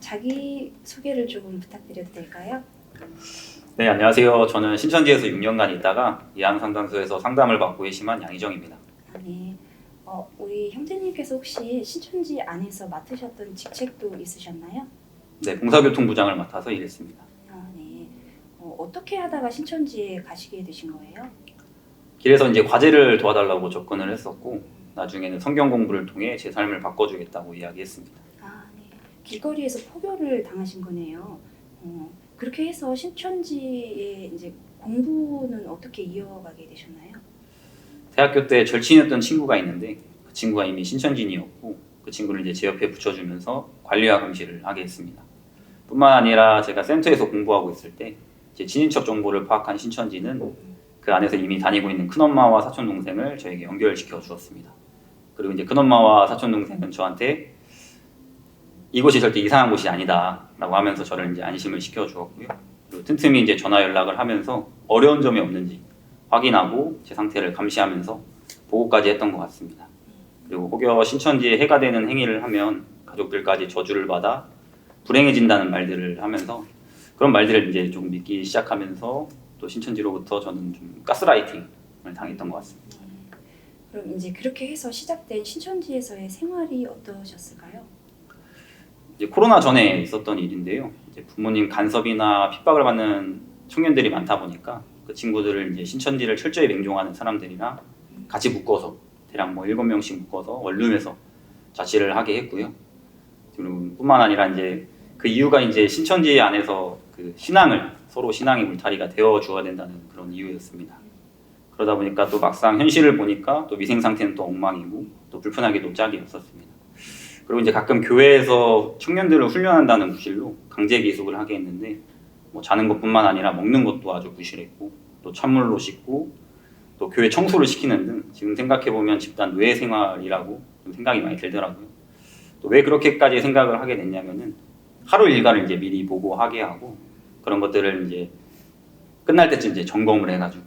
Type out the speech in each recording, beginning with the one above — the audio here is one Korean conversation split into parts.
자기 소개를 조금 부탁드려도 될까요? 네, 안녕하세요. 저는 신천지에서 6년간 있다가 예안상담소에서 상담을 받고 계시만 양희정입니다. 네. 우리 형제님께서 혹시 신천지 안에서 맡으셨던 직책도 있으셨나요? 네, 봉사교통부장을 맡아서 일했습니다. 네. 어떻게 하다가 신천지에 가시게 되신 거예요? 길에서 이제 과제를 도와달라고 접근을 했었고, 나중에는 성경 공부를 통해 제 삶을 바꿔주겠다고 이야기했습니다. 네. 길거리에서 포교를 당하신 거네요. 그렇게 해서 신천지에 이제 공부는 어떻게 이어가게 되셨나요? 대학교 때 절친이었던 친구가 있는데 그 친구가 이미 신천지인이었고 그 친구를 이제 제 옆에 붙여주면서 관리와 감시를 하게 했습니다. 뿐만 아니라 제가 센터에서 공부하고 있을 때 제 친인척 정보를 파악한 신천지는 그 안에서 이미 다니고 있는 큰엄마와 사촌동생을 저에게 연결시켜 주었습니다. 그리고 이제 큰엄마와 사촌동생은 저한테 이곳이 절대 이상한 곳이 아니다 라고 하면서 저를 이제 안심을 시켜 주었고요. 그리고 틈틈이 이제 전화 연락을 하면서 어려운 점이 없는지 확인하고 제 상태를 감시하면서 보고까지 했던 것 같습니다. 그리고 혹여 신천지에 해가 되는 행위를 하면 가족들까지 저주를 받아 불행해진다는 말들을 하면서 그런 말들을 이제 좀 믿기 시작하면서 또 신천지로부터 저는 좀 가스라이팅을 당했던 것 같습니다. 그럼 이제 그렇게 해서 시작된 신천지에서의 생활이 어떠셨을까요? 이제 코로나 전에 있었던 일인데요. 이제 부모님 간섭이나 핍박을 받는 청년들이 많다 보니까 그 친구들을 이제 신천지를 철저히 맹종하는 사람들이랑 같이 묶어서 대략 뭐 7명씩 묶어서 원룸에서 자취를 하게 했고요. 그리고 뿐만 아니라 이제 그 이유가 이제 신천지 안에서 그 신앙을 서로 신앙의 울타리가 되어 주어야 된다는 그런 이유였습니다. 그러다 보니까 또 막상 현실을 보니까 또 위생 상태는 또 엉망이고 또 불편하게도 짝이 없었습니다. 그리고 이제 가끔 교회에서 청년들을 훈련한다는 구실로 강제 기숙을 하게 했는데 뭐 자는 것뿐만 아니라 먹는 것도 아주 부실했고 또 찬물로 씻고 또 교회 청소를 시키는 등 지금 생각해보면 집단 노예 생활이라고 좀 생각이 많이 들더라고요. 또 왜 그렇게까지 생각을 하게 됐냐면은 하루 일과를 이제 미리 보고하게 하고 그런 것들을 이제 끝날 때쯤 이제 점검을 해가지고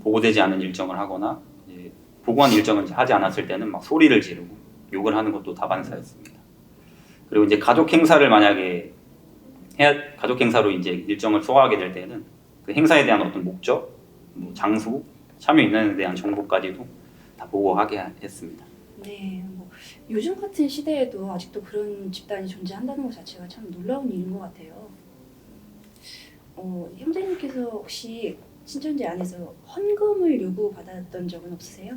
보고되지 않은 일정을 하거나 이제 보고한 일정을 이제 하지 않았을 때는 막 소리를 지르고 욕을 하는 것도 다반사였습니다. 그리고 이제 가족 행사를 만약에 가족 행사로 이제 일정을 소화하게 될 때는 그 행사에 대한 어떤 목적, 뭐 장소, 참여 인원에 대한 정보까지도 다 보고하게 했습니다. 네, 요즘 같은 시대에도 아직도 그런 집단이 존재한다는 것 자체가 참 놀라운 일인 것 같아요. 형제님께서 혹시 신천지 안에서 헌금을 요구받았던 적은 없으세요?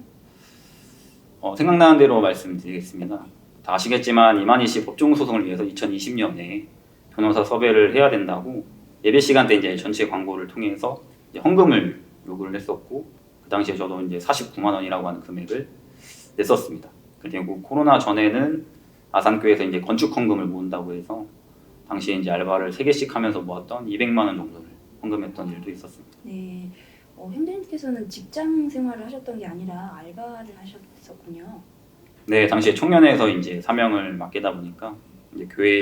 생각나는 대로 말씀드리겠습니다. 다 아시겠지만 이만희 씨 법정 소송을 위해서 2020년에 변호사 섭외를 해야 된다고 예배 시간 때 이제 전체 광고를 통해서 이제 헌금을 요구를 했었고 그 당시에 저도 이제 49만 원이라고 하는 금액을 냈었습니다. 그리고 코로나 전에는 아산교에서 이제 건축 헌금을 모은다고 해서 당시에 이제 알바를 3개씩 하면서 모았던 200만 원 정도를 헌금했던 일도 있었습니다. 네, 형제님께서는 직장 생활을 하셨던 게 아니라 알바를 하셨었군요. 네, 당시에 청년회에서 이제 사명을 맡게다 보니까 이제 교회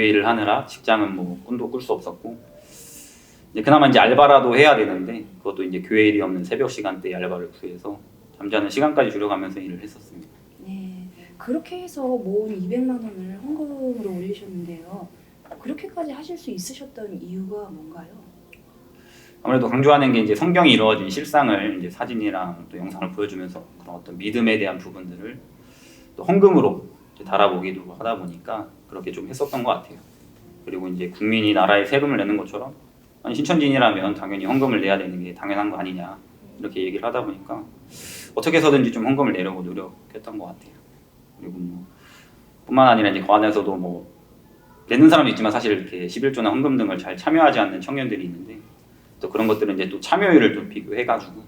일을 하느라 직장은 뭐 꿈도 꿀 수 없었고 이제 그나마 이제 알바라도 해야 되는데 그것도 이제 교회 일이 없는 새벽 시간대에 알바를 구해서 잠자는 시간까지 줄여가면서 일을 했었습니다. 네, 그렇게 해서 모은 200만 원을 헌금으로 올리셨는데요. 그렇게까지 하실 수 있으셨던 이유가 뭔가요? 아무래도 강조하는 게 이제 성경이 이루어진 실상을 이제 사진이랑 또 영상을 보여주면서 그런 어떤 믿음에 대한 부분들을 또 헌금으로 이제 달아보기도 하다 보니까 그렇게 좀 했었던 것 같아요. 그리고 이제 국민이 나라에 세금을 내는 것처럼 아니 신천지인이라면 당연히 헌금을 내야 되는 게 당연한 거 아니냐 이렇게 얘기를 하다 보니까 어떻게 해서든지 좀 헌금을 내려고 노력했던 것 같아요. 그리고 뭐 뿐만 아니라 이제 그 안에서도 뭐 내는 사람도 있지만 사실 이렇게 11조나 헌금 등을 잘 참여하지 않는 청년들이 있는데 또 그런 것들은 이제 또 참여율을 또 비교해가지고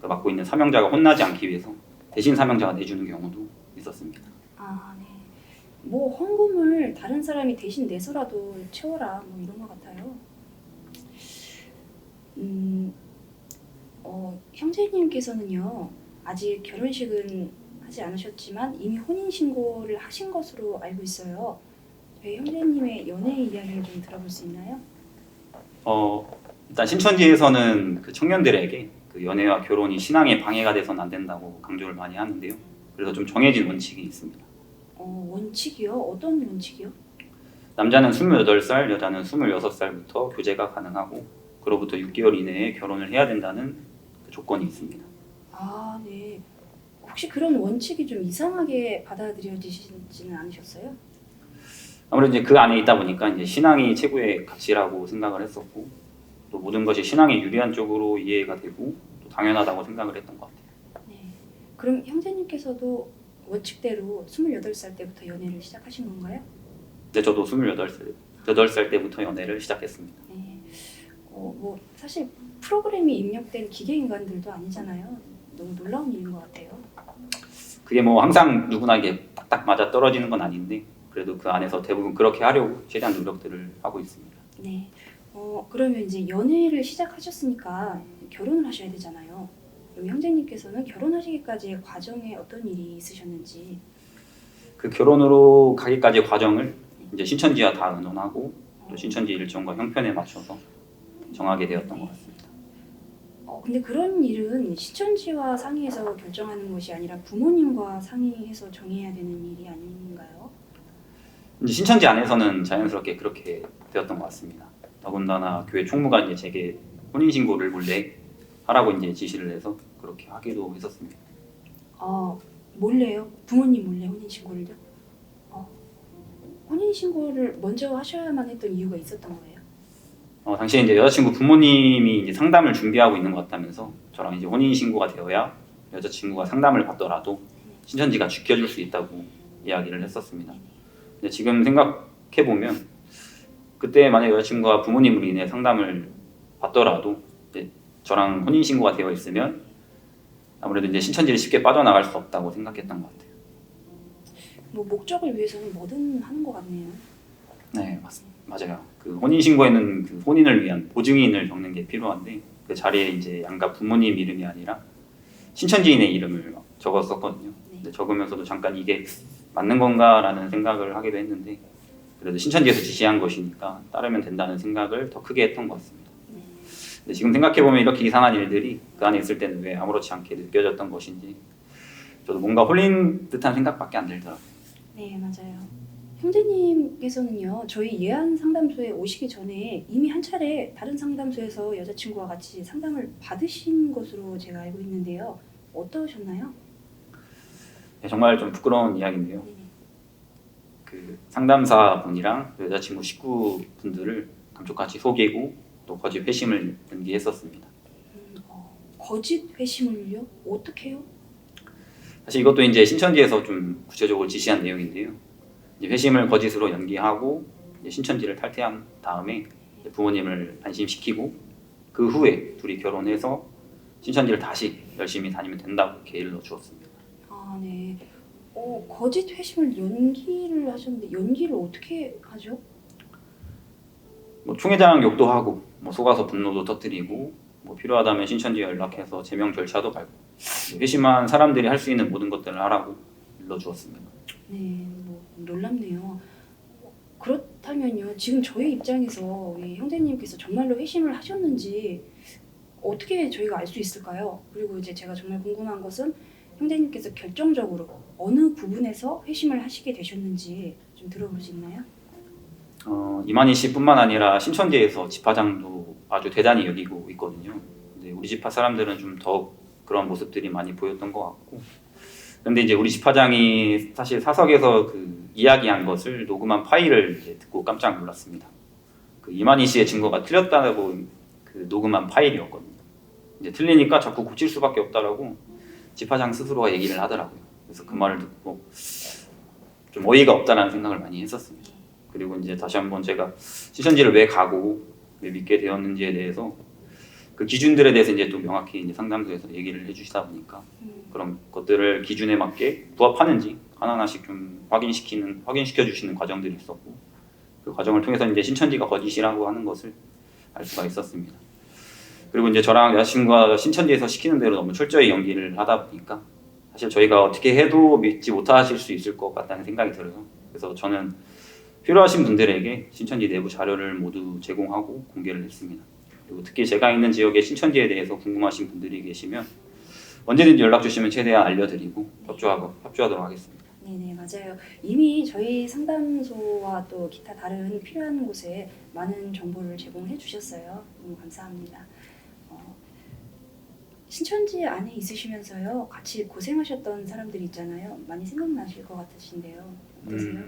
그 맡고 있는 사명자가 혼나지 않기 위해서 대신 사명자가 내주는 경우도 있었습니다. 네. 헌금을 다른 사람이 대신 내서라도 채워라 이런 것 같아요. 형제님께서는요 아직 결혼식은 하지 않으셨지만 이미 혼인 신고를 하신 것으로 알고 있어요. 저희 형제님의 연애 이야기를 좀 들어볼 수 있나요? 일단 신천지에서는 그 청년들에게 그 연애와 결혼이 신앙에 방해가 돼서는 안 된다고 강조를 많이 하는데요. 그래서 좀 정해진 원칙이 있습니다. 원칙이요? 어떤 원칙이요? 남자는 28살, 여자는 26살부터 교제가 가능하고 그로부터 6개월 이내에 결혼을 해야 된다는 그 조건이 있습니다. 아, 네. 혹시 그런 원칙이 좀 이상하게 받아들여지지는 않으셨어요? 아무래도 이제 그 안에 있다 보니까 이제 신앙이 최고의 가치라고 생각을 했었고 또 모든 것이 신앙에 유리한 쪽으로 이해가 되고 또 당연하다고 생각을 했던 것 같아요. 네. 그럼 형제님께서도 원칙대로 28살 때부터 연애를 시작하신 건가요? 근데 저도 8살 때부터 연애를 시작했습니다. 네. 뭐 사실 프로그램이 입력된 기계 인간들도 아니잖아요. 너무 놀라운 일인 것 같아요. 그게 뭐 항상 누구나 이게 딱딱 맞아 떨어지는 건 아닌데 그래도 그 안에서 대부분 그렇게 하려고 최대한 노력들을 하고 있습니다. 네. 그러면 이제 연애를 시작하셨으니까 결혼을 하셔야 되잖아요. 그럼 형제님께서는 결혼하시기까지의 과정에 어떤 일이 있으셨는지. 그 결혼으로 가기까지 과정을 이제 신천지와 다 의논하고 또 신천지 일정과 형편에 맞춰서 정하게 되었던 것 같습니다. 근데 그런 일은 신천지와 상의해서 결정하는 것이 아니라 부모님과 상의해서 정해야 되는 일이 아닌가요? 이제 신천지 안에서는 자연스럽게 그렇게 되었던 것 같습니다. 더군다나 교회 총무가 이제 제게 혼인 신고를 몰래 하라고 이제 지시를 해서 그렇게 하기도 했었습니다. 몰래요? 부모님 몰래 혼인신고를요? 혼인신고를 먼저 하셔야만 했던 이유가 있었던 거예요? 당시에 이제 여자친구 부모님이 이제 상담을 준비하고 있는 것 같다면서 저랑 이제 혼인 신고가 되어야 여자친구가 상담을 받더라도 신천지가 지켜줄 수 있다고 이야기를 했었습니다. 근데 지금 생각해 보면 그때 만약 여자친구가 부모님으로 인해 상담을 받더라도 이제 저랑 혼인 신고가 되어 있으면 아무래도 이제 신천지를 쉽게 빠져나갈 수 없다고 생각했던 것 같아요. 뭐 목적을 위해서는 뭐든 하는 것 같네요. 네, 맞아요. 그 혼인 신고에는 그 혼인을 위한 보증인을 적는 게 필요한데 그 자리에 이제 양가 부모님 이름이 아니라 신천지인의 이름을 적었었거든요. 근데 적으면서도 잠깐 이게 맞는 건가라는 생각을 하기도 했는데 그래도 신천지에서 지시한 것이니까 따르면 된다는 생각을 더 크게 했던 것 같습니다. 근데 지금 생각해 보면 이렇게 이상한 일들이 그 안에 있을 때는 왜 아무렇지 않게 느껴졌던 것인지 저도 뭔가 홀린 듯한 생각밖에 안 들더라고요. 네, 맞아요. 형제님께서는요, 저희 예안 상담소에 오시기 전에 이미 한 차례 다른 상담소에서 여자친구와 같이 상담을 받으신 것으로 제가 알고 있는데요. 어떠셨나요? 네, 정말 좀 부끄러운 이야기인데요. 네. 그 상담사 분이랑 그 여자친구 식구분들을 감쪽같이 속이고 또 거짓 회심을 연기했었습니다. 거짓 회심을요? 어떻게요? 사실 이것도 이제 신천지에서 좀 구체적으로 지시한 내용인데요. 이제 회심을 거짓으로 연기하고 이제 신천지를 탈퇴한 다음에 이제 부모님을 안심시키고 그 후에 둘이 결혼해서 신천지를 다시 열심히 다니면 된다고 이렇게 일러 주었습니다. 네. 거짓 회심을 연기를 하셨는데 연기를 어떻게 하죠? 뭐 총회장 욕도 하고 뭐 속아서 분노도 터뜨리고 뭐 필요하다면 신천지에 연락해서 제명 절차도 밟고 회심한 사람들이 할 수 있는 모든 것들을 하라고 일러 주었습니다. 네, 뭐 놀랍네요. 그렇다면요, 지금 저희 입장에서 이 형제님께서 정말로 회심을 하셨는지 어떻게 저희가 알 수 있을까요? 그리고 이제 제가 정말 궁금한 것은 형제님께서 결정적으로 어느 부분에서 회심을 하시게 되셨는지 좀 들어볼 수 있나요? 이만희 씨뿐만 아니라 신천지에서 집화장도 아주 대단히 여기고 있거든요. 근데 우리 집화 사람들은 좀 더 그런 모습들이 많이 보였던 것 같고 근데 이제 우리 집화장이 사실 사석에서 그 이야기한 것을 녹음한 파일을 이제 듣고 깜짝 놀랐습니다. 그 이만희 씨의 증거가 틀렸다고 그 녹음한 파일이었거든요. 이제 틀리니까 자꾸 고칠 수밖에 없다라고 집화장 스스로가 얘기를 하더라고요. 그래서 그 말을 듣고 좀 어이가 없다라는 생각을 많이 했었습니다. 그리고 이제 다시 한번 제가 신천지를 왜 가고 왜 믿게 되었는지에 대해서 그 기준들에 대해서 이제 또 명확히 이제 상담소에서 얘기를 해주시다 보니까 그런 것들을 기준에 맞게 부합하는지 하나하나씩 좀 확인시켜 주시는 과정들이 있었고 그 과정을 통해서 이제 신천지가 거짓이라고 하는 것을 알 수가 있었습니다. 그리고 이제 저랑 여자친구가 신천지에서 시키는 대로 너무 철저히 연기를 하다 보니까 사실 저희가 어떻게 해도 믿지 못하실 수 있을 것 같다는 생각이 들어요. 그래서 저는 필요하신 분들에게 신천지 내부 자료를 모두 제공하고 공개를 했습니다. 그리고 특히 제가 있는 지역에 신천지에 대해서 궁금하신 분들이 계시면 언제든지 연락 주시면 최대한 알려드리고 협조하도록 하겠습니다. 네네, 맞아요. 이미 저희 상담소와 또 기타 다른 필요한 곳에 많은 정보를 제공해 주셨어요. 너무 감사합니다. 신천지 안에 있으시면서요, 같이 고생하셨던 사람들 있잖아요. 많이 생각나실 것 같으신데요. 어떠세요?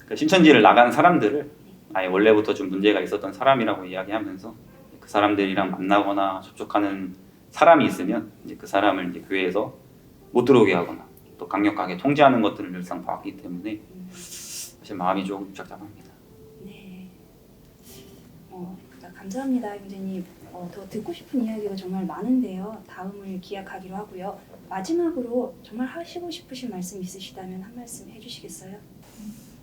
그 신천지를 나간 사람들을 아예 원래부터 좀 문제가 있었던 사람이라고 이야기하면서 그 사람들이랑 만나거나 접촉하는 사람이 있으면 이제 그 사람을 이제 교회에서 못 들어오게 하거나 또 강력하게 통제하는 것들을 늘상 봐왔기 때문에 사실 마음이 조금 복잡합니다. 네. 감사합니다, 형제님. 더 듣고 싶은 이야기가 정말 많은데요. 다음을 기약하기로 하고요. 마지막으로 정말 하시고 싶으신 말씀 있으시다면 한 말씀 해주시겠어요?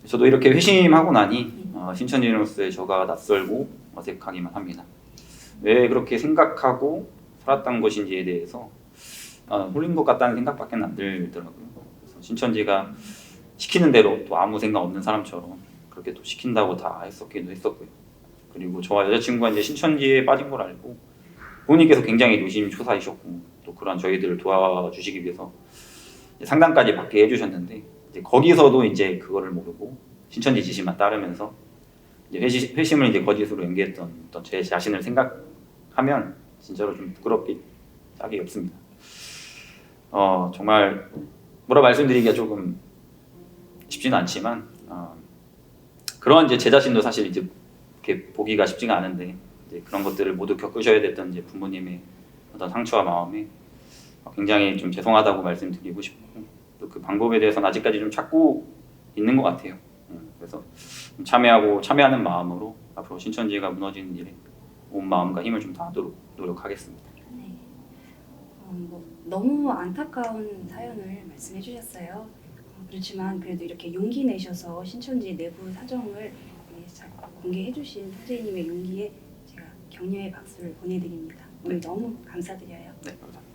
저도 이렇게 회심하고 나니 신천지인으로서의 저가 낯설고 어색하기만 합니다. 왜 그렇게 생각하고 살았던 것인지에 대해서 홀린 것 같다는 생각밖에 안 들더라고요. 그래서 신천지가 시키는 대로 또 아무 생각 없는 사람처럼 그렇게 또 시킨다고 다 했었기도 했었고요. 그리고 저와 여자친구가 이제 신천지에 빠진 걸 알고 부모님께서 굉장히 노심초사이셨고 또 그런 저희들을 도와주시기 위해서 상담까지 받게 해주셨는데 이제 거기서도 이제 그거를 모르고 신천지 지시만 따르면서 이제 회심을 이제 거짓으로 연기했던 어떤 제 자신을 생각하면 진짜로 좀 부끄럽기 짝이 없습니다. 정말 뭐라 말씀드리기가 조금 쉽지는 않지만 그런 이제 제 자신도 사실 이제 이렇게 보기가 쉽지가 않은데 이제 그런 것들을 모두 겪으셔야 됐던 이제 부모님의 어떤 상처와 마음에 굉장히 좀 죄송하다고 말씀드리고 싶고 또 그 방법에 대해서는 아직까지 좀 찾고 있는 것 같아요. 그래서 좀 참여하는 마음으로 앞으로 신천지가 무너지는 일에 온 마음과 힘을 좀 다하도록 노력하겠습니다. 네. 너무 안타까운 사연을 말씀해 주셨어요. 그렇지만 그래도 이렇게 용기 내셔서 신천지 내부 사정을 잘 공개해 주신 선생님의 용기에 제가 격려의 박수를 보내드립니다. 오늘 너무 감사드려요. 네, 감사합니다.